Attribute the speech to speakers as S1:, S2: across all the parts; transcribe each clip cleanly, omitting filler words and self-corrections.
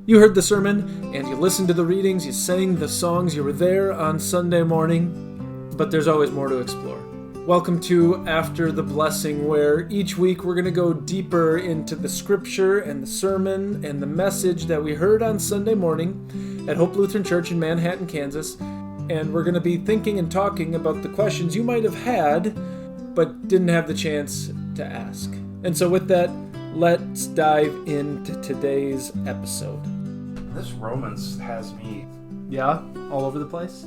S1: You heard the sermon, and you listened to the readings, you sang the songs, you were there on Sunday morning, but there's always more to explore. Welcome to After the Blessing, where each week we're going to go deeper into the scripture and the sermon and the message that we heard on Sunday morning at Hope Lutheran Church in Manhattan, Kansas, and we're going to be thinking and talking about the questions you might have had, but didn't have the chance to ask. And so with that, let's dive into today's episode.
S2: This Romans has me...
S1: Yeah? All over the place?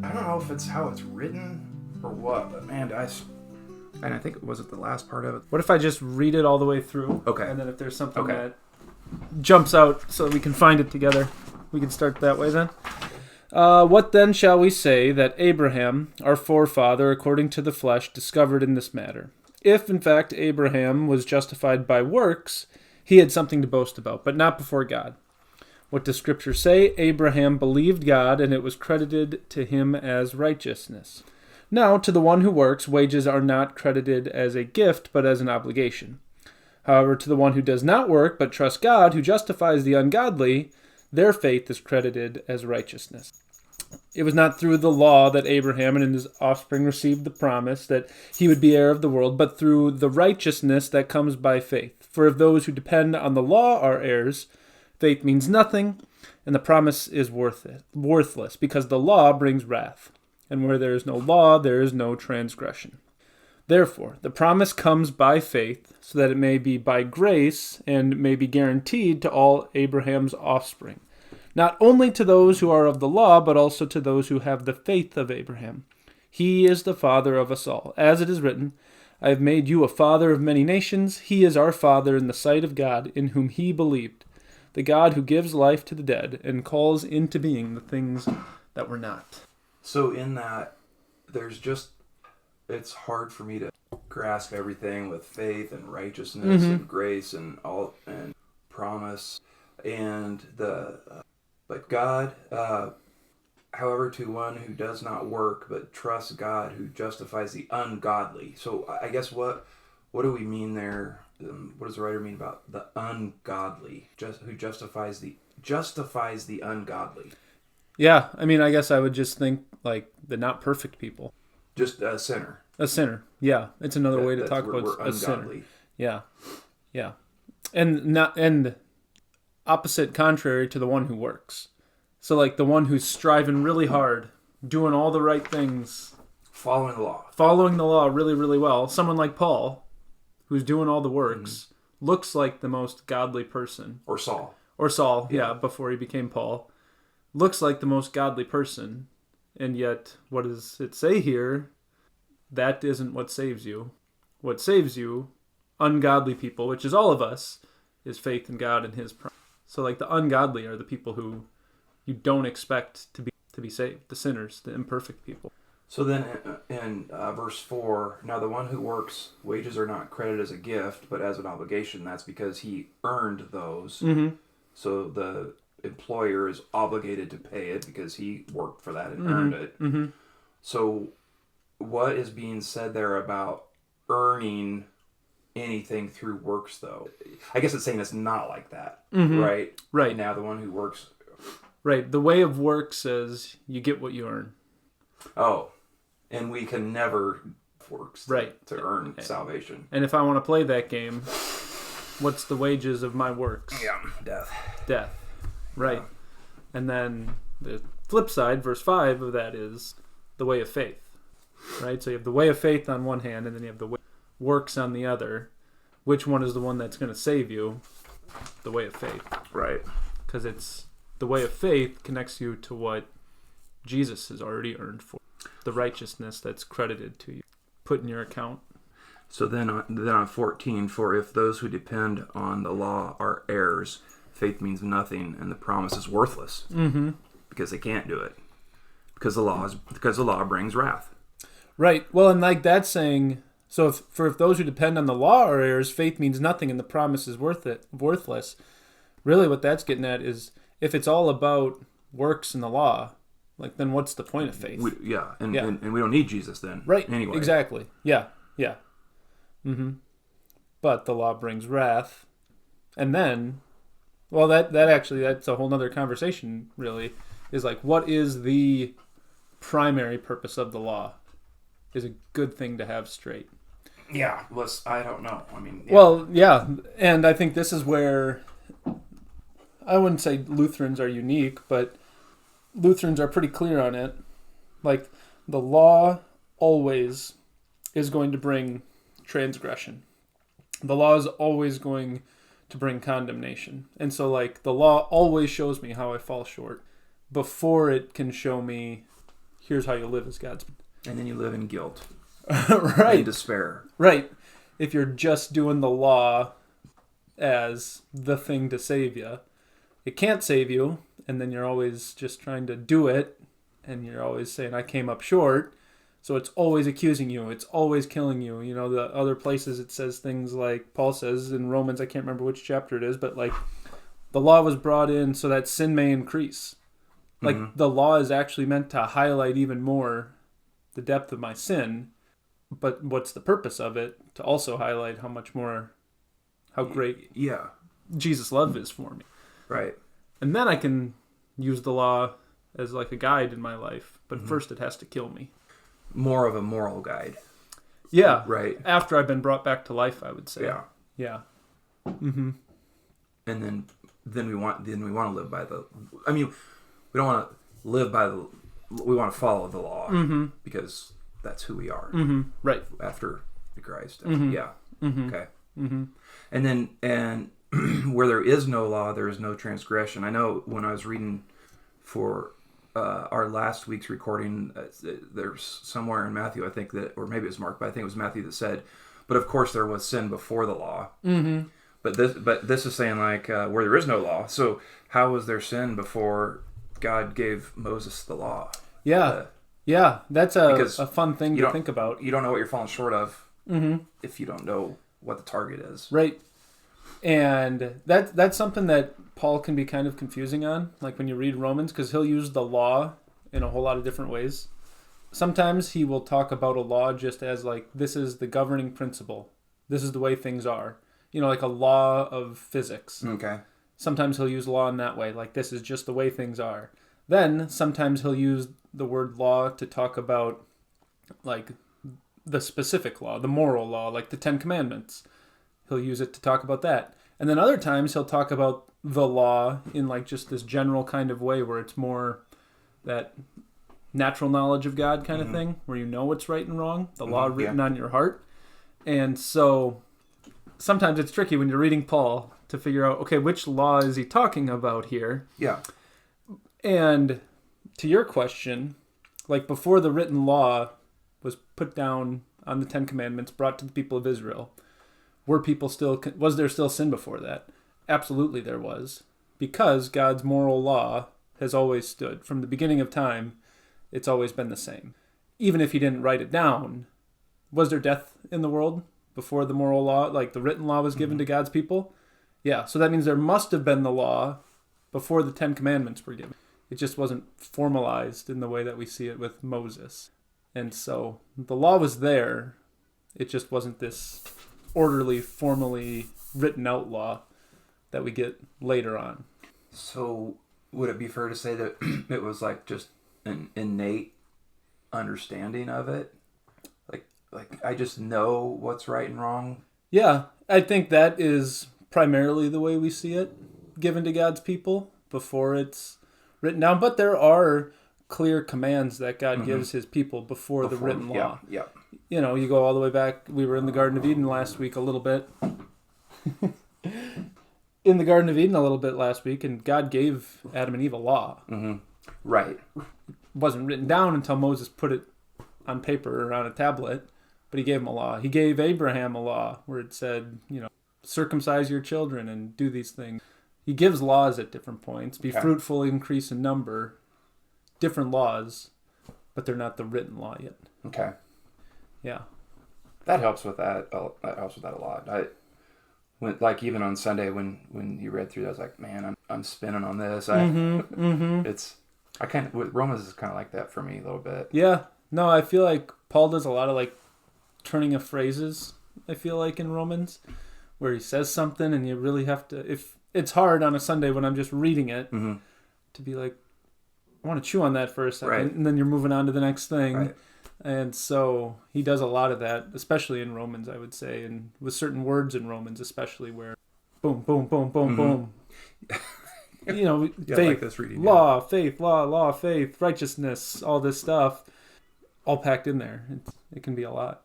S2: I don't know if it's how it's written or what, but man, and I think, was it the last part of it?
S1: What if I just read it all the way through?
S2: Okay.
S1: And then if there's something that jumps out so we can find it together, we can start that way then. What then shall we say that Abraham, our forefather, according to the flesh, discovered in this matter? If, in fact, Abraham was justified by works, he had something to boast about, but not before God. What does Scripture say? Abraham believed God, and it was credited to him as righteousness. Now, to the one who works, wages are not credited as a gift, but as an obligation. However, to the one who does not work, but trusts God, who justifies the ungodly, their faith is credited as righteousness. It was not through the law that Abraham and his offspring received the promise that he would be heir of the world, but through the righteousness that comes by faith. For if those who depend on the law are heirs, faith means nothing, and the promise is worthless, because the law brings wrath. And where there is no law, there is no transgression. Therefore, the promise comes by faith, so that it may be by grace, and may be guaranteed to all Abraham's offspring. Not only to those who are of the law, but also to those who have the faith of Abraham. He is the father of us all. As it is written, I have made you a father of many nations. He is our father in the sight of God, in whom he believed, the God who gives life to the dead and calls into being the things that were not.
S2: So in that, it's hard for me to grasp everything with faith and righteousness and grace and all and promise and but God, however, to one who does not work but trusts God who justifies the ungodly. So I guess what do we mean there? What does the writer mean about the ungodly? Who justifies the ungodly?
S1: Yeah, I mean, I guess I would just think like the not perfect people.
S2: Just a sinner.
S1: A sinner. Yeah, it's another way to talk about a sinner. Yeah, yeah, and opposite, contrary to the one who works. So like the one who's striving really hard, doing all the right things,
S2: following the law
S1: really, really well. Someone like Paul, who's doing all the works, looks like the most godly person.
S2: Or Saul.
S1: Yeah, before he became Paul. Looks like the most godly person. And yet, what does it say here? That isn't what saves you. What saves you, ungodly people, which is all of us, is faith in God and his promise. So like the ungodly are the people who you don't expect to be saved. The sinners, the imperfect people.
S2: So then in verse 4, now the one who works, wages are not credited as a gift, but as an obligation. That's because he earned those. Mm-hmm. So the employer is obligated to pay it because he worked for that and earned it. Mm-hmm. So what is being said there about earning anything through works, though? I guess it's saying it's not like that, right?
S1: Right.
S2: Now the one who works...
S1: Right. The way of work says you get what you earn.
S2: Oh. And we can never works to earn salvation.
S1: And if I want to play that game, what's the wages of my works?
S2: Yeah, death.
S1: Right. Yeah. And then the flip side, verse 5 of that is the way of faith. Right? So you have the way of faith on one hand, and then you have the way of works on the other. Which one is the one that's going to save you? The way of faith.
S2: Right.
S1: Because it's the way of faith connects you to what Jesus has already earned for. The righteousness that's credited to you, put in your account.
S2: So then on 14, for if those who depend on the law are heirs, faith means nothing, and the promise is worthless because they can't do it because the law brings wrath.
S1: Right. Well, and like that's saying, so if those who depend on the law are heirs, faith means nothing, and the promise is worthless. Really, what that's getting at is if it's all about works in the law. Like, then what's the point of faith?
S2: And we don't need Jesus then.
S1: Right,
S2: anyway.
S1: Exactly. Yeah. Mm-hmm. But the law brings wrath. And then Well, that's a whole nother conversation, really, is like, what is the primary purpose of the law? Is a good thing to have straight.
S2: Yeah, I don't know. I mean, yeah.
S1: Well, yeah, and I think this is where I wouldn't say Lutherans are unique, but Lutherans are pretty clear on it. Like, the law always is going to bring transgression. The law is always going to bring condemnation. And so, like, the law always shows me how I fall short before it can show me, here's how you live as God's.
S2: And then you live in guilt.
S1: Right.
S2: And despair.
S1: Right. If you're just doing the law as the thing to save you, it can't save you, and then you're always just trying to do it, and you're always saying, I came up short, so it's always accusing you, it's always killing you. You know, the other places it says things like, Paul says in Romans, I can't remember which chapter it is, but like, the law was brought in so that sin may increase. Like, the law is actually meant to highlight even more the depth of my sin, but what's the purpose of it? To also highlight how great Jesus' love is for me.
S2: Right.
S1: And then I can use the law as like a guide in my life, but first it has to kill me.
S2: More of a moral guide.
S1: Yeah.
S2: Right.
S1: After I've been brought back to life, I would say.
S2: Yeah.
S1: Yeah. Mm-hmm.
S2: And then we want to live by the. I mean, we don't want to live by the. We want to follow the law because that's who we are.
S1: Mm-hmm. Right.
S2: After Christ.
S1: Mm-hmm.
S2: Yeah.
S1: Mm-hmm.
S2: Okay.
S1: Mm-hmm.
S2: And where there is no law, there is no transgression. I know when I was reading for our last week's recording, there's somewhere in Matthew, I think that, or maybe it was Mark, but I think it was Matthew that said, but of course there was sin before the law.
S1: Mm-hmm.
S2: But this is saying like where there is no law. So how was there sin before God gave Moses the law?
S1: Yeah. Yeah. That's a fun thing to think about.
S2: You don't know what you're falling short of if you don't know what the target is.
S1: Right. And that's something that Paul can be kind of confusing on, like when you read Romans, because he'll use the law in a whole lot of different ways. Sometimes he will talk about a law just as like, this is the governing principle. This is the way things are. You know, like a law of physics.
S2: Okay.
S1: Sometimes he'll use law in that way, like this is just the way things are. Then sometimes he'll use the word law to talk about like the specific law, the moral law, like the Ten Commandments. He'll use it to talk about that. And then other times he'll talk about the law in like just this general kind of way where it's more that natural knowledge of God kind of thing, where you know what's right and wrong, the law written on your heart. And so sometimes it's tricky when you're reading Paul to figure out, okay, which law is he talking about here?
S2: Yeah.
S1: And to your question, like before the written law was put down on the Ten Commandments, brought to the people of Israel, was there still sin before that? Absolutely there was. Because God's moral law has always stood. From the beginning of time, it's always been the same. Even if he didn't write it down, was there death in the world before the moral law, like the written law was given to God's people? Yeah, so that means there must have been the law before the Ten Commandments were given. It just wasn't formalized in the way that we see it with Moses. And so the law was there. It just wasn't this orderly, formally written out law that we get later on.
S2: So would it be fair to say that it was like just an innate understanding of it? Like I just know what's right and wrong?
S1: Yeah, I think that is primarily the way we see it given to God's people before it's written down. But there are clear commands that God gives his people before the written law.
S2: Yeah.
S1: You know, you go all the way back. We were in the Garden of Eden last week a little bit. In the Garden of Eden a little bit last week, and God gave Adam and Eve a law.
S2: Mm-hmm. Right.
S1: It wasn't written down until Moses put it on paper or on a tablet, but he gave him a law. He gave Abraham a law where it said, circumcise your children and do these things. He gives laws at different points. Be fruitful, increase in number. Different laws, but they're not the written law yet.
S2: Okay.
S1: Yeah.
S2: That helps with that. That helps with that a lot. Like even on Sunday when you read through that, I was like, man, I'm spinning on this. With Romans is kind of like that for me a little bit.
S1: Yeah. No, I feel like Paul does a lot of like turning of phrases. I feel like in Romans, where he says something and you really have to, it's hard on a Sunday when I'm just reading it
S2: Mm-hmm.
S1: to be like, I want to chew on that for a second,
S2: Right.
S1: and then you're moving on to the next thing.
S2: Right.
S1: And so he does a lot of that, especially in Romans, I would say, and with certain words in Romans, especially where boom, boom, boom, boom, boom. You know,
S2: Yeah,
S1: faith,
S2: I like this reading,
S1: law, faith, law, faith, righteousness, all this stuff, all packed in there. It can be a lot.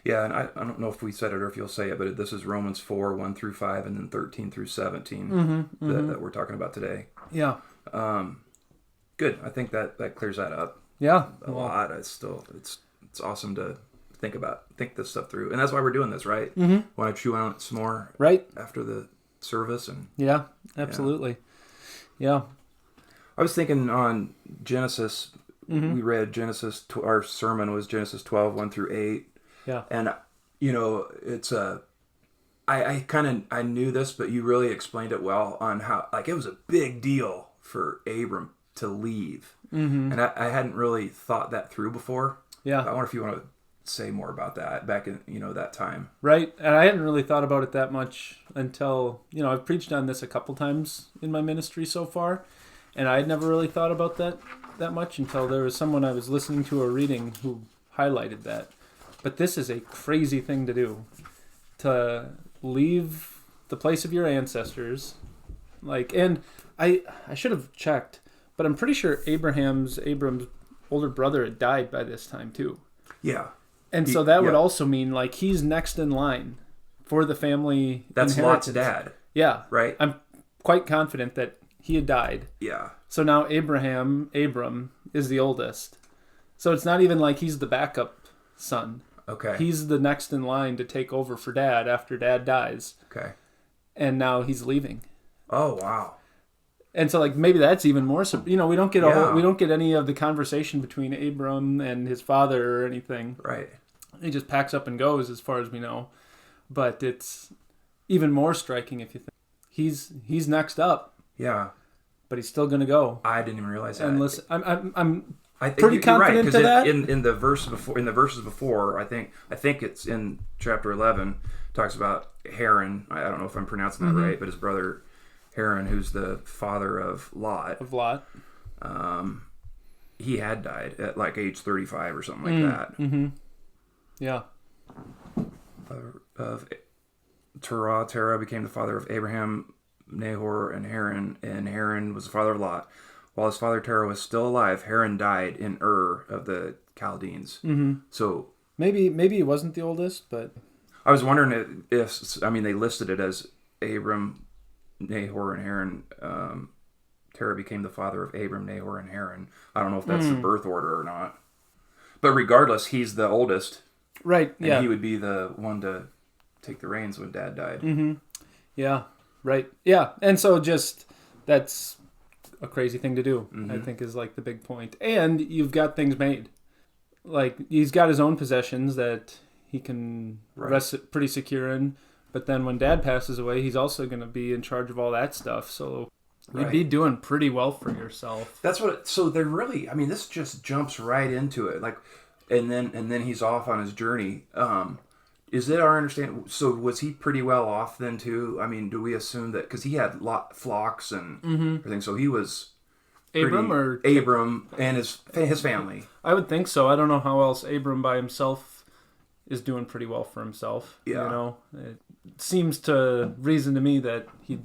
S2: Yeah, and I don't know if we said it or if you'll say it, but this is Romans 4, 1 through 5, and then 13 through 17 that we're talking about today.
S1: Yeah.
S2: Good. I think that clears that up
S1: Yeah.
S2: a lot. It's awesome to think this stuff through. And that's why we're doing this, right?
S1: Mm-hmm.
S2: Want to chew on it some more
S1: Right.
S2: after the service. And
S1: Yeah, absolutely. Yeah.
S2: I was thinking on Genesis,
S1: Mm-hmm.
S2: we read Genesis, our sermon was Genesis 12, 1 through 8.
S1: Yeah.
S2: And, it's I knew this, but you really explained it well on how, like, it was a big deal for Abram to leave.
S1: Mm-hmm.
S2: And I hadn't really thought that through before.
S1: Yeah.
S2: I wonder if you want to say more about that back in, that time.
S1: Right. And I hadn't really thought about it that much until, I've preached on this a couple times in my ministry so far. And I had never really thought about that much until there was someone I was listening to a reading who highlighted that. But this is a crazy thing to do. To leave the place of your ancestors. And I should have checked, but I'm pretty sure Abram's older brother had died by this time too.
S2: Yeah.
S1: And so that would also mean, like, he's next in line for the family
S2: That's Lot's
S1: inheritance.
S2: dad.
S1: Yeah.
S2: Right?
S1: I'm quite confident that he had died.
S2: Yeah.
S1: So now Abram is the oldest. So it's not even like he's the backup son.
S2: Okay.
S1: He's the next in line to take over for dad after dad dies.
S2: Okay.
S1: And now he's leaving.
S2: Oh, wow.
S1: And so, like, maybe that's even more. So, we don't get
S2: Yeah.
S1: we don't get any of the conversation between Abram and his father or anything.
S2: Right.
S1: He just packs up and goes, as far as we know. But it's even more striking if you think he's next up.
S2: Yeah.
S1: But he's still going to go.
S2: I didn't even realize that.
S1: And listen, I'm
S2: I think
S1: pretty
S2: you're
S1: confident
S2: right,
S1: to that.
S2: In the verses before, I think it's in chapter 11, talks about Haran. I don't know if I'm pronouncing that right, but his brother Haran, who's the father of Lot. He had died at like age 35 or something like that.
S1: Mm-hmm. Yeah.
S2: Terah became the father of Abraham, Nahor, and Haran was the father of Lot. While his father Terah was still alive, Haran died in Ur of the Chaldeans.
S1: Mm-hmm.
S2: So
S1: maybe he wasn't the oldest, but
S2: I was wondering if they listed it as Abram, Nahor, and Haran. Terah became the father of Abram, Nahor, and Haran. I don't know if that's the birth order or not. But regardless, he's the oldest.
S1: Right, yeah.
S2: And he would be the one to take the reins when Dad died.
S1: Mm-hmm. Yeah, right. Yeah, and so just that's a crazy thing to do, I think, is like the big point. And you've got things made. Like, he's got his own possessions that he can rest pretty secure in. But then when Dad passes away, he's also going to be in charge of all that stuff. So you'd be doing pretty well for yourself.
S2: That's what. So they're really. I mean, this just jumps right into it. Like, and then he's off on his journey. Is it our understanding? So was he pretty well off then too? I mean, do we assume that because he had flocks and everything, so he was
S1: Abram
S2: and his family?
S1: I would think so. I don't know how else Abram by himself is doing pretty well for himself.
S2: Yeah.
S1: It seems to reason to me that he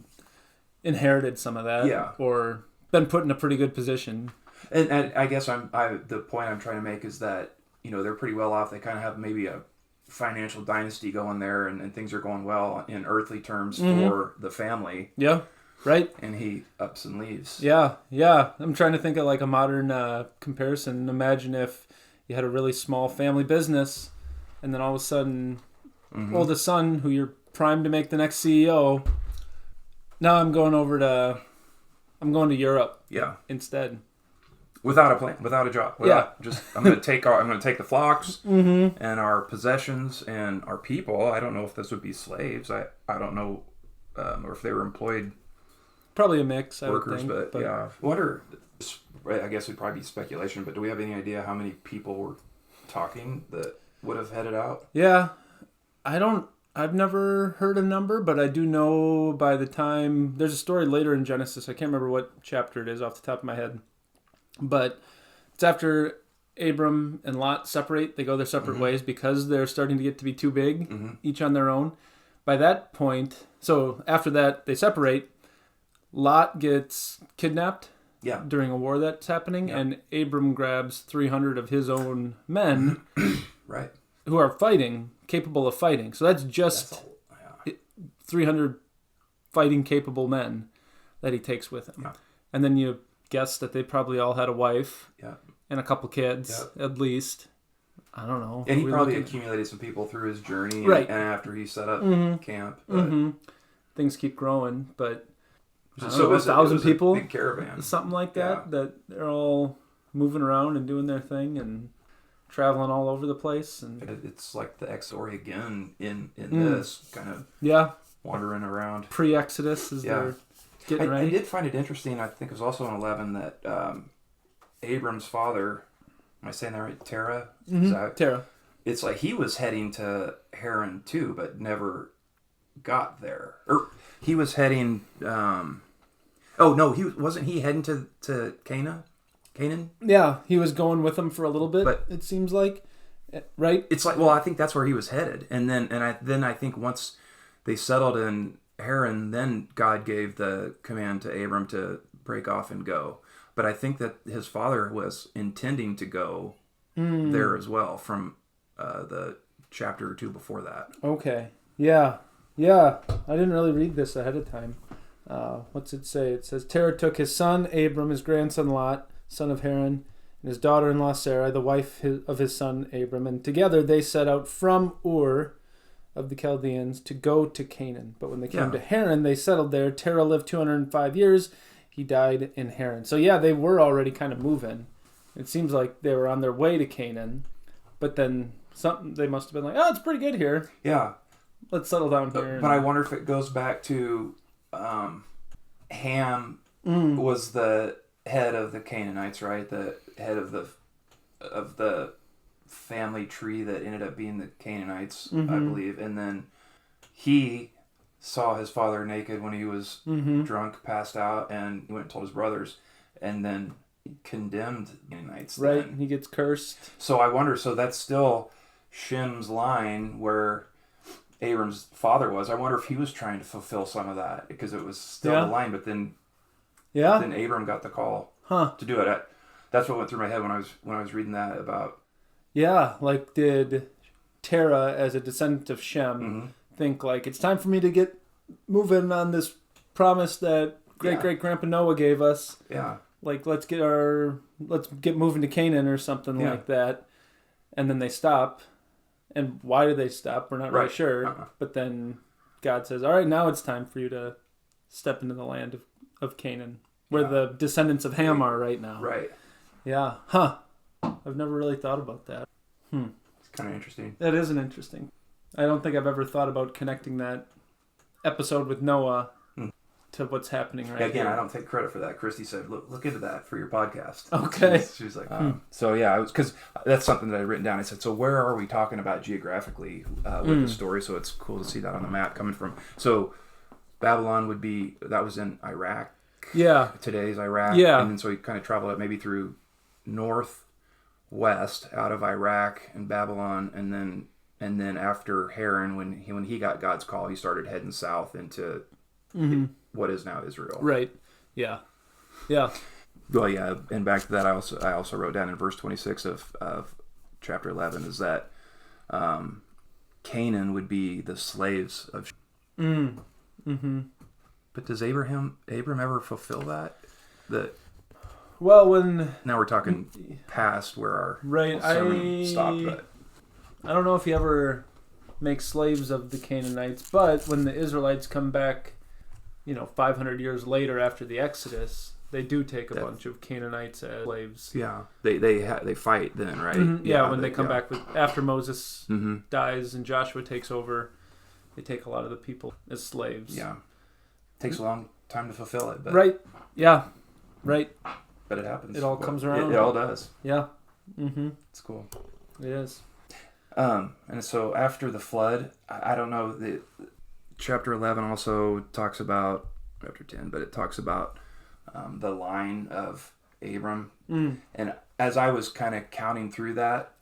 S1: inherited some of that, or been put in a pretty good position.
S2: And I guess the point I'm trying to make is that they're pretty well off. They kind of have maybe a financial dynasty going there, and things are going well in earthly terms for the family.
S1: Yeah, right.
S2: And he ups and leaves.
S1: Yeah. I'm trying to think of like a modern comparison. Imagine if you had a really small family business, and then all of a sudden, oldest son, who you're primed to make the next CEO, now I'm going to Europe.
S2: Yeah.
S1: Instead.
S2: Without a plan, without a job. Just I'm going to take the flocks and our possessions and our people. I don't know if this would be slaves. I don't know, or if they were employed.
S1: Probably a mix.
S2: Workers,
S1: I would think,
S2: but yeah. I wonder. I guess it'd probably be speculation, but do we have any idea how many people were talking that would have headed out?
S1: Yeah, I I've never heard a number, but I do know by the time... There's a story later in Genesis. I can't remember what chapter it is off the top of my head. But it's after Abram and Lot separate. They go their separate ways because they're starting to get to be too big, each on their own. By that point... So after that, they separate. Lot gets kidnapped during a war that's happening, and Abram grabs 300 of his own men
S2: right,
S1: who are fighting, capable of fighting. So that's just 300 fighting capable men that he takes with him. Yeah. And then you guess that they probably all had a wife and a couple kids, at least. I don't know.
S2: And he probably accumulated some people through his journey and after he set up camp. But
S1: things keep growing, but
S2: so
S1: 1,000 people,
S2: big caravan,
S1: something like that, that they're all moving around and doing their thing and traveling all over the place. And
S2: it's like the X story again in this kind of wandering around.
S1: Pre-Exodus is they're getting ready.
S2: I did find it interesting. I think it was also in 11 that Abram's father, am I saying that right? Terah?
S1: Terah.
S2: It's like he was heading to Haran too, but never got there. Or he was heading... wasn't he heading to Canaan?
S1: Yeah, he was going with them for a little bit, but it seems like. Right?
S2: It's like, well, I think that's where he was headed. And then I think once they settled in Haran, then God gave the command to Abram to break off and go. But I think that his father was intending to go there as well from the chapter or two before that.
S1: Okay. Yeah. I didn't really read this ahead of time. What's it say? It says, Terah took his son Abram, his grandson Lot, son of Haran, and his daughter-in-law Sarah, the wife of his son Abram, and together they set out from Ur of the Chaldeans to go to Canaan. But when they came to Haran, they settled there. Terah lived 205 years. He died in Haran. So they were already kind of moving. It seems like they were on their way to Canaan, but then they must have been like, oh, it's pretty good here.
S2: Yeah.
S1: Let's settle down here.
S2: But I wonder if it goes back to Ham was the head of the Canaanites, right? The head of the family tree that ended up being the Canaanites, I believe. And then he saw his father naked when he was drunk, passed out, and he went and told his brothers, and then condemned the Canaanites.
S1: Right,
S2: then.
S1: he gets cursed.
S2: So I wonder, so that's still Shem's line where Abram's father was. I wonder if he was trying to fulfill some of that because it was still the line, but then Abram got the call to do it. That's what went through my head when I was reading that about. Yeah,
S1: like did Terah as a descendant of Shem think like it's time for me to get moving on this promise that great grandpa Noah gave us.
S2: Yeah.
S1: Like let's get moving to Canaan or something like that. And then they stop. And why do they stop? We're not really sure. But then God says, all right, now it's time for you to step into the land of Canaan, where the descendants of Ham are right now.
S2: Right.
S1: Yeah. Huh. I've never really thought about that.
S2: It's kind of interesting.
S1: That is interesting. I don't think I've ever thought about connecting that episode with Noah to what's happening right
S2: Again,
S1: here.
S2: I don't take credit for that. Christy said, look into that for your podcast.
S1: Okay.
S2: She was like, so yeah, because that's something that I written down. I said, so where are we talking about geographically with the story? So it's cool to see that on the map coming from. So Babylon that was in Iraq.
S1: Yeah.
S2: Today's Iraq.
S1: Yeah.
S2: And then so he kind of traveled up maybe through northwest out of Iraq and Babylon, and then after Haran, when he got God's call, he started heading south into what is now Israel.
S1: Right. Yeah. Yeah.
S2: Well, yeah, and back to that, I also wrote down in verse 26 of chapter 11 is that Canaan would be the slaves of. But does Abram ever fulfill that? Now we're talking past where our sermon stopped. But
S1: I don't know if he ever makes slaves of the Canaanites, but when the Israelites come back, 500 years later after the Exodus, they do take a bunch of Canaanites as slaves.
S2: Yeah, they fight then, right?
S1: Yeah, when they come back after Moses dies and Joshua takes over, they take a lot of the people as slaves.
S2: Yeah, takes a long time to fulfill it, but
S1: right. Yeah, right.
S2: But it happens.
S1: It all comes around.
S2: It all does.
S1: Yeah.
S2: It's cool.
S1: It is.
S2: And so after the flood, I don't know, chapter 11 also talks about, chapter 10, but it talks about the line of Abram. And as I was kind of counting through that,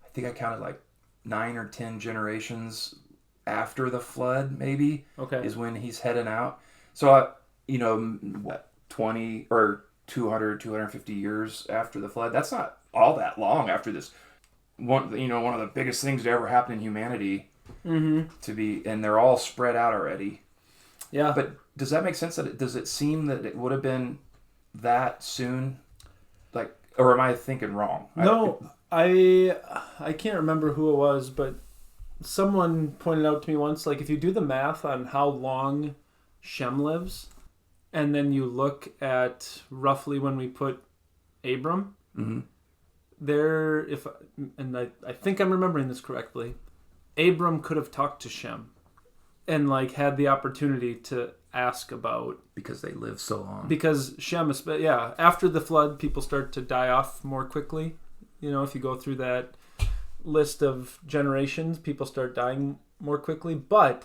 S2: I think I counted like 9 or 10 generations after the flood, maybe, is when he's heading out. So, 20 or 200, 250 years after the flood, that's not all that long after this. One of the biggest things to ever happen in humanity to be, and they're all spread out already.
S1: Yeah.
S2: But does that make sense? Does it seem that it would have been that soon? Like, or am I thinking wrong?
S1: No, I can't remember who it was, but someone pointed out to me once, like if you do the math on how long Shem lives, and then you look at roughly when we put Abram, I think I'm remembering this correctly, Abram could have talked to Shem and like had the opportunity to ask about,
S2: because they live so long.
S1: Because Shem, after the flood, people start to die off more quickly. If you go through that list of generations, people start dying more quickly. But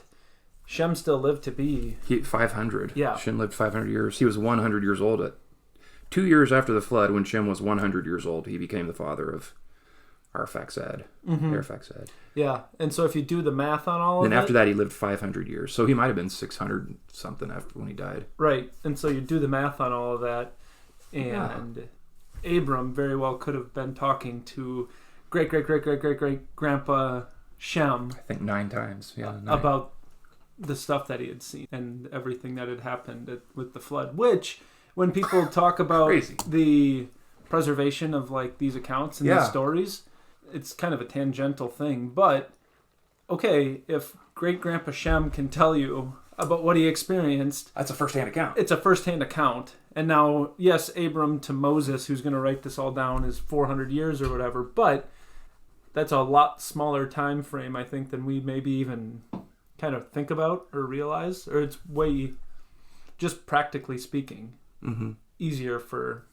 S1: Shem still lived to be
S2: 500.
S1: Yeah,
S2: Shem lived 500 years. He was 100 years old at 2 years after the flood. When Shem was 100 years old, he became the father of Arphaxad. Arphaxad.
S1: Yeah, and so if you do the math on all of
S2: that...
S1: Then
S2: after that, he lived 500 years. So he might have been 600 something after when he died.
S1: Right, and so you do the math on all of that, and Abram very well could have been talking to great-great-great-great-great-great-grandpa Shem.
S2: I think 9 times. Yeah, 9.
S1: About the stuff that he had seen and everything that had happened with the flood, which... When people talk about the preservation of like these accounts and these stories, it's kind of a tangential thing. But, okay, if great-grandpa Shem can tell you about what he experienced...
S2: That's a first-hand account.
S1: It's a first-hand account. And now, yes, Abram to Moses, who's going to write this all down, is 400 years or whatever. But that's a lot smaller time frame, I think, than we maybe even kind of think about or realize. Or it's way, just practically speaking... easier for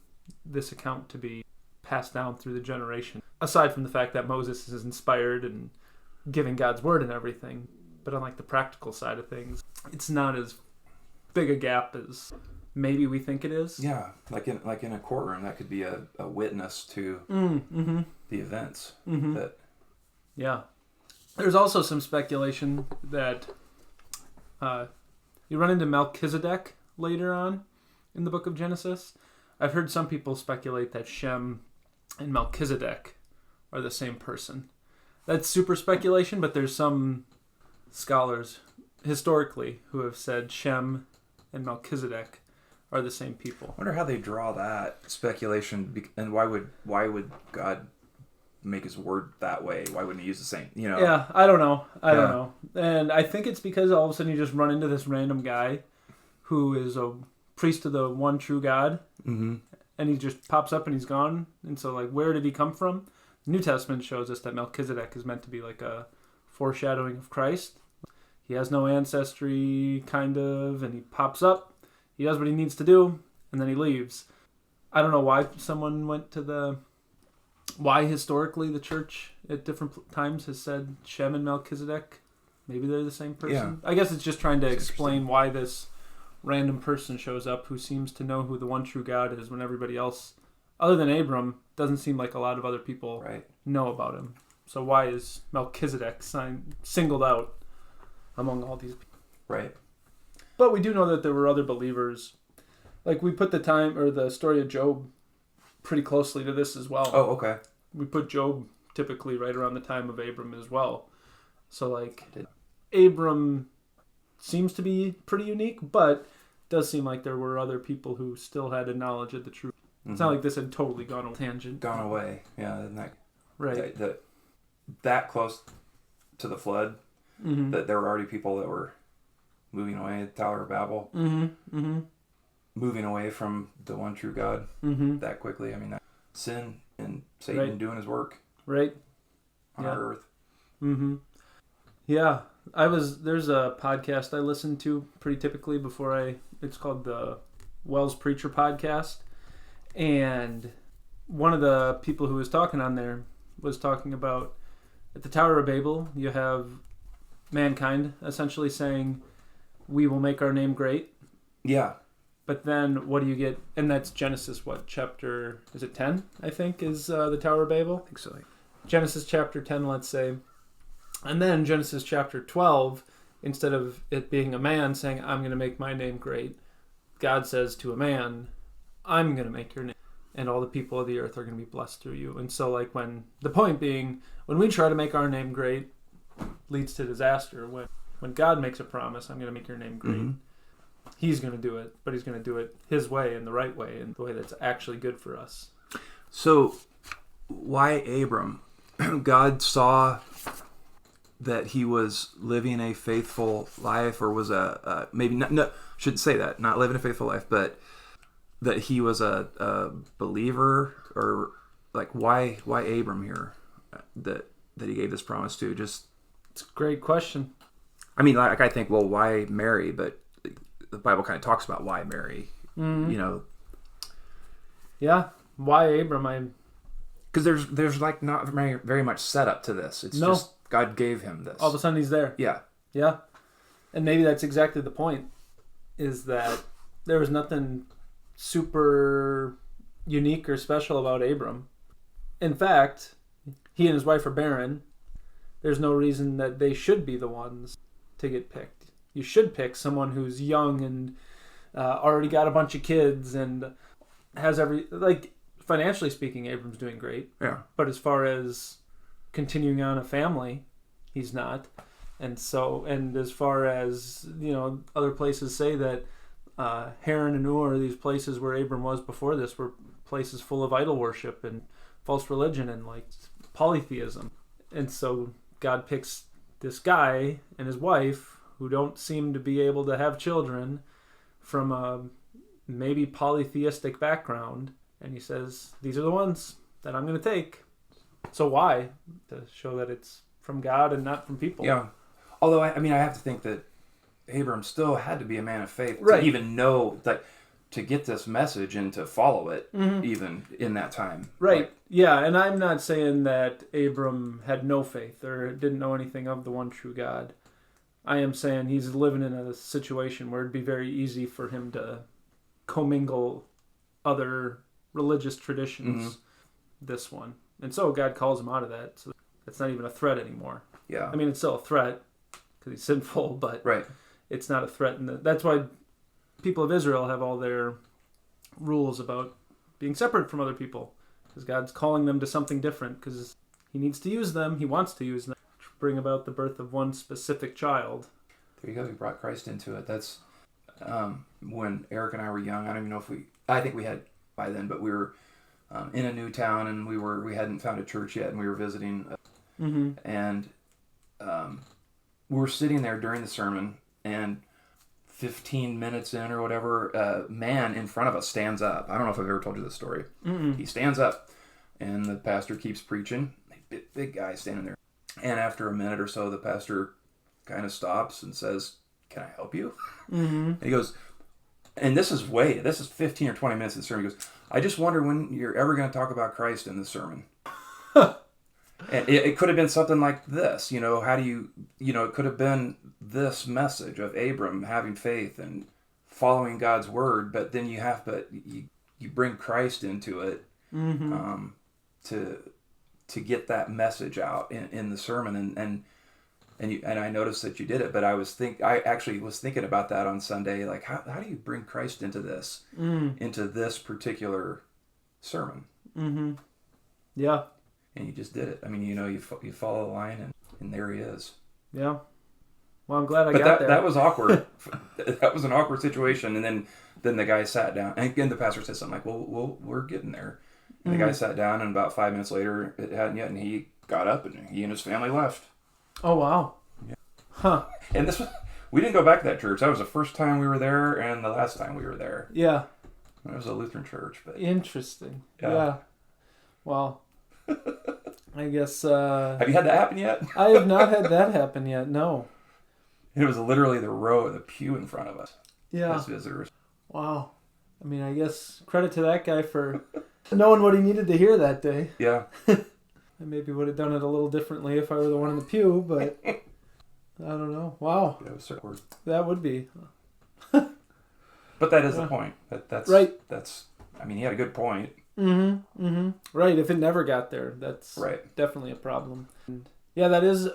S1: this account to be passed down through the generation. Aside from the fact that Moses is inspired and giving God's word and everything, but on like the practical side of things, it's not as big a gap as maybe we think it is.
S2: Yeah, like in a courtroom, that could be a witness to the events. That.
S1: Yeah, there's also some speculation that you run into Melchizedek later on in the book of Genesis. I've heard some people speculate that Shem and Melchizedek are the same person. That's super speculation, but there's some scholars historically who have said Shem and Melchizedek are the same people.
S2: I wonder how they draw that speculation, and why would God make his word that way? Why wouldn't he use the same,
S1: Yeah, I don't know. I don't know. And I think it's because all of a sudden you just run into this random guy who is a priest of the one true God, and he just pops up and he's gone. And so, like, where did he come from? The New Testament shows us that Melchizedek is meant to be like a foreshadowing of Christ. He has no ancestry, kind of, and he pops up. He does what he needs to do, and then he leaves. I don't know why someone went to why historically the church at different times has said Shem and Melchizedek. Maybe they're the same person. Yeah. I guess it's just trying to explain why this random person shows up who seems to know who the one true God is when everybody else, other than Abram, doesn't seem like a lot of other people know about him. So why is Melchizedek singled out among all these people?
S2: Right.
S1: But we do know that there were other believers. Like, we put the story of Job pretty closely to this as well.
S2: Oh, okay.
S1: We put Job typically right around the time of Abram as well. So, like, Abram seems to be pretty unique, but does seem like there were other people who still had a knowledge of the truth. It's not like this had totally gone on tangent.
S2: Gone away. Yeah, isn't that
S1: right?
S2: That close to the flood, that there were already people that were moving away at the Tower of Babel, moving away from the one true God that quickly. I mean, that sin and Satan doing his work on our earth. Yeah. There's a podcast I listen to pretty typically it's called the Wells Preacher Podcast. And one of the people who was talking on there was talking about
S1: at the Tower of Babel, you have mankind essentially saying, we will make our name great.
S2: Yeah.
S1: But then what do you get? And that's Genesis, what, chapter, is it 10, I think, is the Tower of Babel?
S2: I think so.
S1: Genesis chapter 10, let's say. And then Genesis chapter 12, instead of it being a man saying, I'm going to make my name great, God says to a man, I'm going to make your name, and all the people of the earth are going to be blessed through you. And so, like, the point being, when we try to make our name great, leads to disaster. When God makes a promise, I'm going to make your name great, He's going to do it, but He's going to do it His way and the right way, and the way that's actually good for us.
S2: So, why Abram? God saw that he was living a faithful life, or was maybe not, no, shouldn't say that, not living a faithful life, but that he was a believer, or like why Abram here that he gave this promise to? Just,
S1: it's a great question.
S2: I mean, like, I think, well, why Mary? But the Bible kind of talks about why Mary. You know.
S1: Yeah, why Abram?
S2: Because there's like not very much setup to this. It's just God gave him this.
S1: All of a sudden he's there.
S2: Yeah.
S1: Yeah. And maybe that's exactly the point, is that there was nothing super unique or special about Abram. In fact, he and his wife are barren. There's no reason that they should be the ones to get picked. You should pick someone who's young and already got a bunch of kids and has financially speaking, Abram's doing great.
S2: Yeah.
S1: But as far as continuing on a family, he's not. And as far as, other places say that Haran and Ur, these places where Abram was before this, were places full of idol worship and false religion and like polytheism. And so God picks this guy and his wife who don't seem to be able to have children from a maybe polytheistic background. And he says, these are the ones that I'm going to take. So why? To show that it's from God and not from people.
S2: Yeah. Although, I have to think that Abram still had to be a man of faith
S1: right.
S2: to even know that, to get this message and to follow it, even in that time.
S1: Right.
S2: Like,
S1: yeah, and I'm not saying that Abram had no faith or didn't know anything of the one true God. I am saying he's living in a situation where it'd be very easy for him to commingle other religious traditions, this one. And so God calls him out of that. So it's not even a threat anymore.
S2: Yeah.
S1: I mean, it's still a threat because he's sinful, but
S2: right.
S1: It's not a threat. That's why people of Israel have all their rules about being separate from other people, because God's calling them to something different, because He needs to use them. He wants to use them to bring about the birth of one specific child.
S2: There you go. We brought Christ into it. That's when Eric and I were young. I don't even know if I think we had by then, but we were in a new town, and we hadn't found a church yet, and we were visiting, and we were sitting there during the sermon, and 15 minutes in or whatever, a man in front of us stands up. I don't know if I've ever told you this story. He stands up, and the pastor keeps preaching. Big guy standing there. And after a minute or so, the pastor kind of stops and says, "Can I help you?" And he goes, and this is 15 or 20 minutes in the sermon. He goes, "I just wonder when you're ever going to talk about Christ in the sermon." And it could have been something like this, how do you, it could have been this message of Abram having faith and following God's word, but then you bring Christ into it, to get that message out in the sermon. And I noticed that you did it, but I actually was thinking about that on Sunday, like how do you bring Christ into this, into this particular sermon?
S1: Yeah.
S2: And you just did it. I mean, you follow the line, and there he is.
S1: Yeah. Well, I'm glad I got there.
S2: That was awkward. That was an awkward situation. And then the guy sat down, and again the pastor said something like, "Well, we're getting there." And the guy sat down, and about 5 minutes later, it hadn't yet, and he got up, and he and his family left.
S1: Oh wow.
S2: Yeah.
S1: Huh.
S2: And we didn't go back to that church. That was the first time we were there, and the last time we were there.
S1: Yeah.
S2: It was a Lutheran church, but
S1: interesting. Yeah. Well, I guess.
S2: Have you had that happen yet?
S1: I have not had that happen yet. No.
S2: It was literally the pew in front of us.
S1: Yeah.
S2: As visitors.
S1: Wow. I mean, I guess credit to that guy for knowing what he needed to hear that day.
S2: Yeah.
S1: I maybe would have done it a little differently if I were the one in the pew, but I don't know. Wow.
S2: Yeah, it was awkward.
S1: That would be.
S2: But that is the point. That's
S1: right.
S2: That's. I mean, he had a good point.
S1: Mm-hmm. Mm-hmm. Right. If it never got there, that's
S2: right.
S1: Definitely a problem. And yeah, that is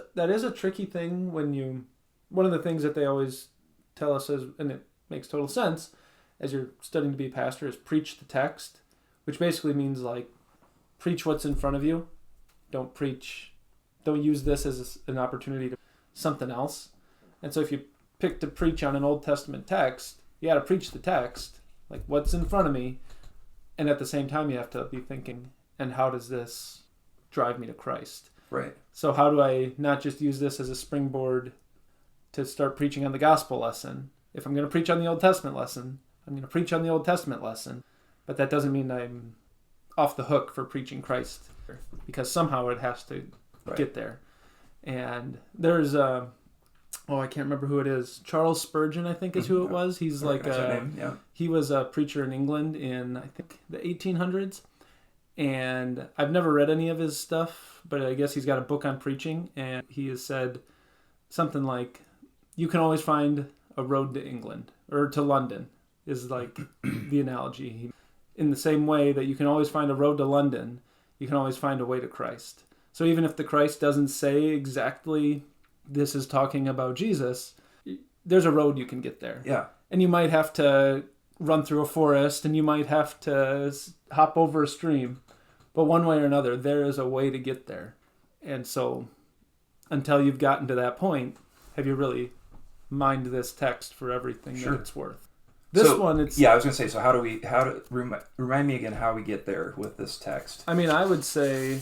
S1: a tricky thing when you. One of the things that they always tell us is, and it makes total sense, as you're studying to be a pastor, is preach the text, which basically means like preach what's in front of you. Don't use this as an opportunity to something else. And so if you pick to preach on an Old Testament text, you got to preach the text, like what's in front of me. And at the same time, you have to be thinking, and how does this drive me to Christ?
S2: Right.
S1: So how do I not just use this as a springboard to start preaching on the gospel lesson? If I'm going to preach on the Old Testament lesson, I'm going to preach on the Old Testament lesson. But that doesn't mean I'm off the hook for preaching Christ, because somehow it has to get there. And there's I can't remember who it is. Charles Spurgeon, I think, is who it was. He's like he was a preacher in England in, I think, the 1800s. And I've never read any of his stuff, but I guess he's got a book on preaching, and he has said something like, you can always find a road to England, or to London, is like the analogy. In the same way that you can always find a road to London, you can always find a way to Christ. So even if the Christ doesn't say exactly this is talking about Jesus, there's a road you can get there.
S2: Yeah.
S1: And you might have to run through a forest, and you might have to hop over a stream. But one way or another, there is a way to get there. And so until you've gotten to that point, have you really mined this text for everything that it's worth? This one, it's...
S2: Yeah, I was going to say, so remind me again how we get there with this text.
S1: I mean, I would say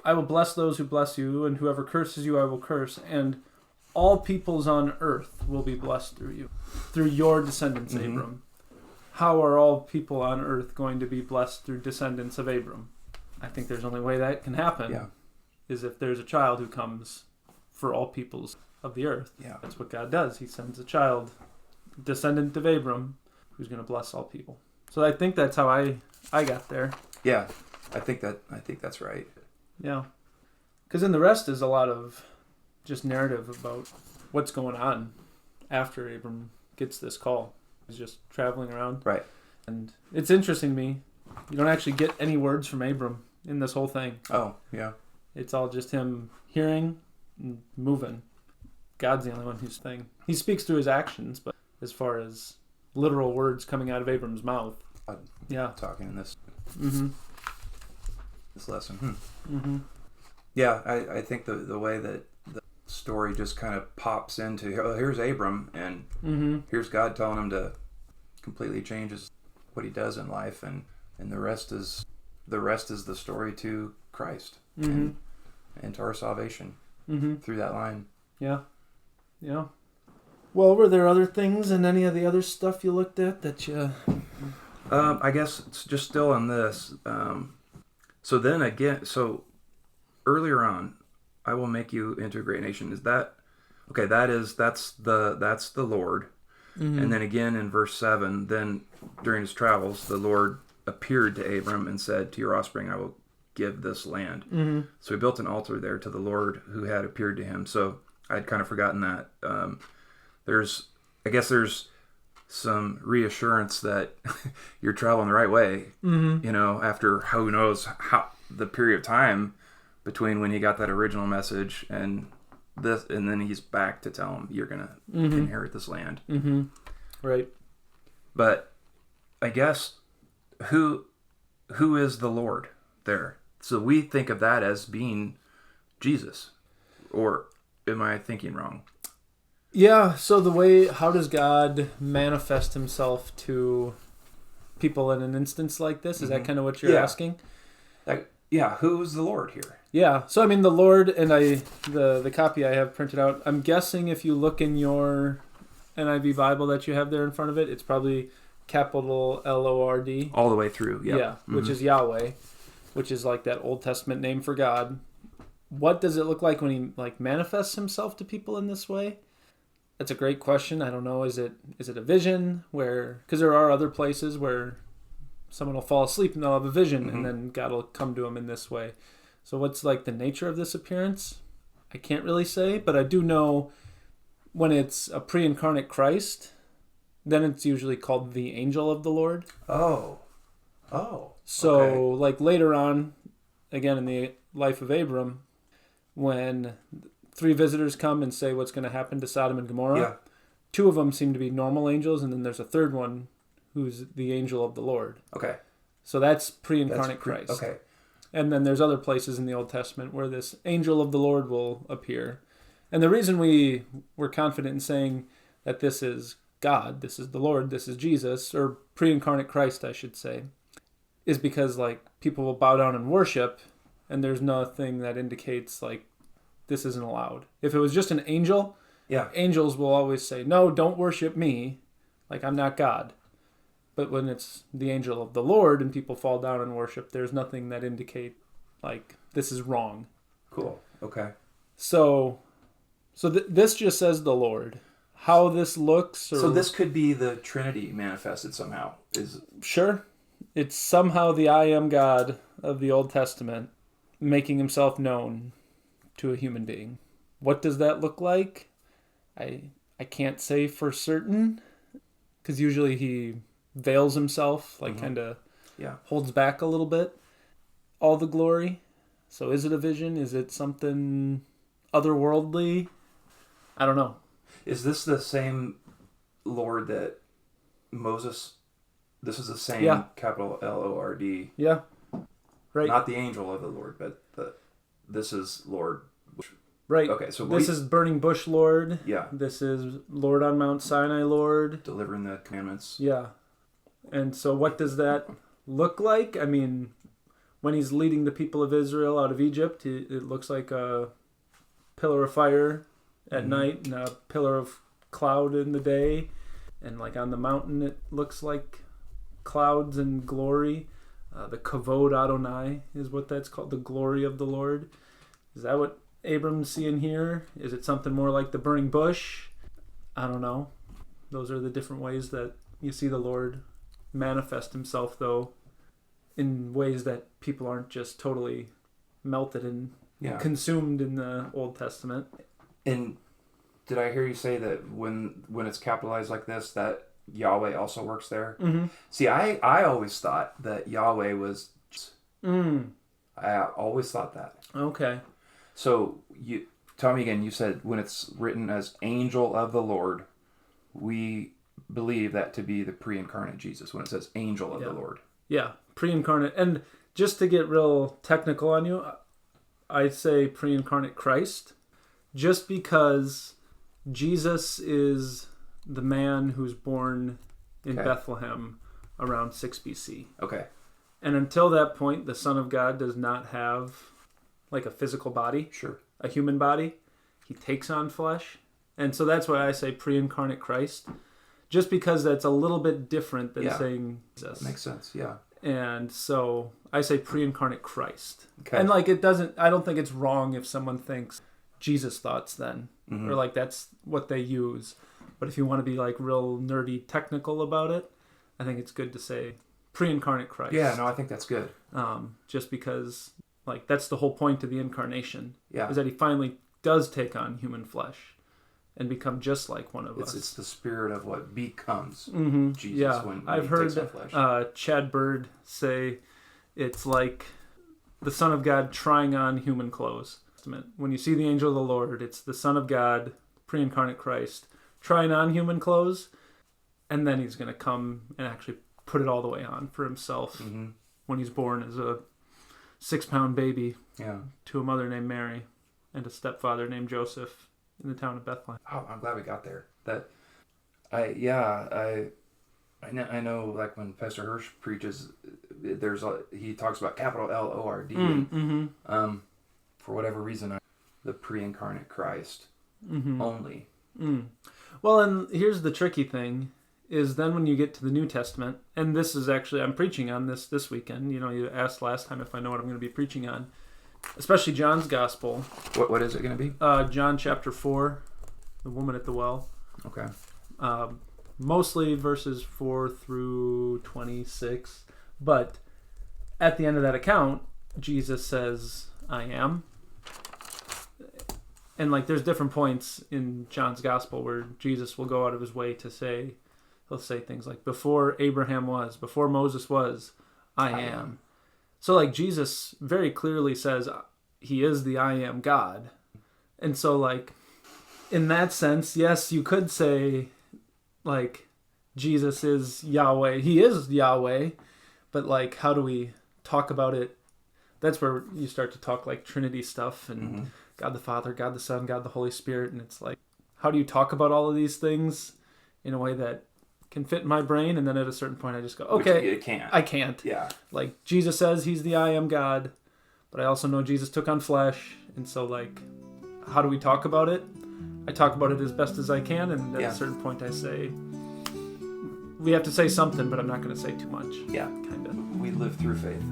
S1: I will bless those who bless you, and whoever curses you I will curse, and all peoples on earth will be blessed through you, through your descendants, Abram. How are all people on earth going to be blessed through descendants of Abram? I think there's only way that can happen is if there's a child who comes for all peoples of the earth.
S2: Yeah.
S1: That's what God does. He sends a child, descendant of Abram, who's going to bless all people. So I think that's how I got there.
S2: Yeah, I think that's right.
S1: Yeah. Because then the rest is a lot of just narrative about what's going on after Abram gets this call. He's just traveling around.
S2: Right.
S1: And it's interesting to me, you don't actually get any words from Abram in this whole thing.
S2: Oh, yeah.
S1: It's all just him hearing and moving. God's the only one who's saying. He speaks through his actions, but as far as literal words coming out of Abram's mouth.
S2: Talking in this this lesson. Yeah, I think the way that the story just kind of pops into, here's Abram, and here's God telling him to completely change what he does in life, and the rest is the story to Christ and to our salvation through that line. Yeah.
S1: Well, were there other things in any of the other stuff you looked at that you...
S2: I guess it's just still on this. So then again, earlier on, I will make you into a great nation. Is that okay? That's the Lord. And then again in verse 7, then during his travels, the Lord appeared to Abram and said, "To your offspring I will give this land." So he built an altar there to the Lord who had appeared to him. So I'd kind of forgotten that. There's some reassurance that you're traveling the right way. After who knows how the period of time between when he got that original message and this, and then he's back to tell him you're gonna inherit this land.
S1: Right.
S2: But I guess who is the Lord there? So we think of that as being Jesus, or am I thinking wrong?
S1: Yeah, so how does God manifest himself to people in an instance like this? Is that kind of what you're asking?
S2: Who's the Lord here?
S1: Yeah, so I mean the Lord, and the copy I have printed out, I'm guessing if you look in your NIV Bible that you have there in front of it, it's probably capital Lord.
S2: All the way through,
S1: yeah. Which is Yahweh, which is like that Old Testament name for God. What does it look like when he manifests himself to people in this way? That's a great question. I don't know. Is it a vision where, because there are other places where someone will fall asleep and they'll have a vision,
S2: Mm-hmm.
S1: and then God will come to them in this way. So what's like the nature of this appearance? I can't really say, but I do know when it's a pre-incarnate Christ, then it's usually called the angel of the Lord.
S2: Oh.
S1: So,
S2: Okay.
S1: like later on, again in the life of Abram, when 3 visitors come and say what's going to happen to Sodom and Gomorrah,
S2: Yeah.
S1: 2 of them seem to be normal angels, and then there's a third one who's the angel of the Lord.
S2: Okay.
S1: So that's pre-incarnate Christ.
S2: Okay.
S1: And then there's other places in the Old Testament where this angel of the Lord will appear. And the reason we're confident in saying that this is God, this is the Lord, this is Jesus, or pre-incarnate Christ, I should say, is because like people will bow down and worship, and there's nothing that indicates like this isn't allowed. If it was just an angel,
S2: Yeah.
S1: angels will always say, no, don't worship me, like I'm not God. But when it's the angel of the Lord and people fall down and worship, there's nothing that indicate like this is wrong.
S2: Cool. Okay.
S1: So this just says the Lord. How this looks, or
S2: So this could be the Trinity manifested somehow.
S1: sure, it's somehow the I am God of the Old Testament making himself known to a human being. What does that look like? I can't say for certain, because usually he veils himself, like kind of holds back a little bit all the glory. So is it a vision? Is it something otherworldly? I don't know.
S2: Is this the same Lord that Moses? This is the same capital Lord.
S1: Yeah. Right.
S2: Not the angel of the Lord, but this is Lord.
S1: Right.
S2: Okay, so
S1: this is Burning Bush Lord.
S2: Yeah.
S1: This is Lord on Mount Sinai Lord.
S2: Delivering the commandments.
S1: Yeah. And so what does that look like? I mean, when he's leading the people of Israel out of Egypt, it looks like a pillar of fire at night and a pillar of cloud in the day. And like on the mountain, it looks like clouds and glory. The Kavod Adonai is what that's called, the glory of the Lord. Is that what Abram's seeing here? Is it something more like the burning bush? I don't know. Those are the different ways that you see the Lord manifest himself, though, in ways that people aren't just totally melted and consumed in the Old Testament.
S2: And did I hear you say that when it's capitalized like this, that Yahweh also works there?
S1: Mm-hmm.
S2: See, I always thought that Yahweh was... I always thought that.
S1: Okay.
S2: So, you tell me again, you said when it's written as angel of the Lord, we believe that to be the pre-incarnate Jesus when it says angel of the Lord.
S1: Yeah, pre-incarnate. And just to get real technical on you, I say pre-incarnate Christ, just because Jesus is the man who's born in Bethlehem around 6 BC.
S2: Okay.
S1: And until that point, the Son of God does not have like a physical body, a human body. He takes on flesh. And so that's why I say pre-incarnate Christ, just because that's a little bit different than saying Jesus.
S2: That makes sense, yeah.
S1: And so I say pre-incarnate Christ.
S2: Okay.
S1: And like I don't think it's wrong if someone thinks Jesus thoughts then, or like that's what they use. But if you want to be like real nerdy technical about it, I think it's good to say pre-incarnate Christ.
S2: Yeah, no, I think that's good.
S1: Just because like that's the whole point of the incarnation.
S2: Yeah.
S1: Is that he finally does take on human flesh and become just like one of us.
S2: It's the spirit of what becomes Jesus.
S1: Yeah,
S2: when
S1: I've
S2: he
S1: heard
S2: takes on flesh.
S1: Chad Bird say it's like the Son of God trying on human clothes. When you see the angel of the Lord, it's the Son of God, pre-incarnate Christ, trying on human clothes, and then he's going to come and actually put it all the way on for himself when he's born as a 6-pound baby to a mother named Mary and a stepfather named Joseph in the town of Bethlehem.
S2: Oh, I'm glad we got there. I know like when Pastor Hirsch preaches, he talks about capital Lord. For whatever reason, the pre-incarnate Christ only.
S1: Well, and here's the tricky thing, is then when you get to the New Testament, and this is actually, I'm preaching on this weekend. You know, you asked last time if I know what I'm going to be preaching on, especially John's Gospel.
S2: What is it going to be?
S1: John chapter 4, the woman at the well.
S2: Okay.
S1: Mostly verses 4 through 26, But at the end of that account, Jesus says, I am. And like there's different points in John's gospel where Jesus will go out of his way to say, he'll say things like, before Abraham was, before Moses was, I am. So like Jesus very clearly says he is the I am God. And so like in that sense, yes, you could say like Jesus is Yahweh. He is Yahweh. But like how do we talk about it? That's where you start to talk like Trinity stuff and God the Father, God the Son, God the Holy Spirit. And it's like, how do you talk about all of these things in a way that can fit in my brain? And then at a certain point I just go, okay,
S2: it can't.
S1: I can't.
S2: Yeah.
S1: Like Jesus says he's the I am God, but I also know Jesus took on flesh. And so like, how do we talk about it? I talk about it as best as I can. And at a certain point I say, we have to say something, but I'm not going to say too much.
S2: Yeah.
S1: Kind of.
S2: We live through faith.